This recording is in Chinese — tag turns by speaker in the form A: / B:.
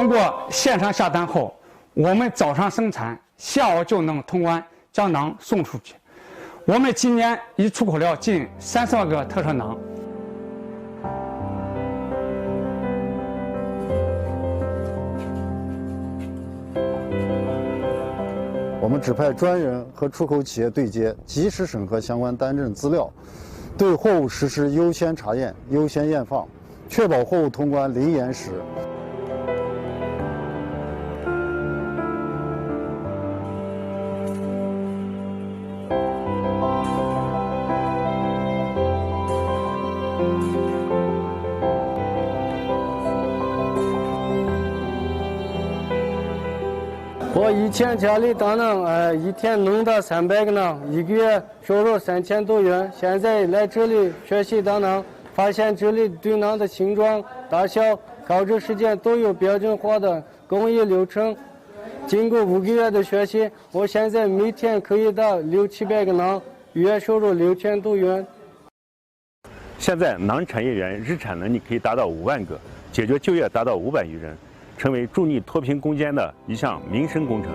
A: 通过线上下单后，我们早上生产，下午就能通关将馕送出去。我们今年已出口了近30万个特色馕。
B: 我们指派专人和出口企业对接，及时审核相关单证资料，对货物实施优先查验、优先验放，确保货物通关零延时。
C: 我以前家里当馕，一天弄到300个馕，一个月收入3000多元。现在来这里学习当馕，发现这里对馕的形状、大小、烤制时间都有标准化的工艺流程。经过5个月的学习，我现在每天可以打600-700个馕，月收入6000多元。
D: 现在馕产业园日产能力可以达到5万个，解决就业达到500余人，成为助力脱贫攻坚的一项民生工程。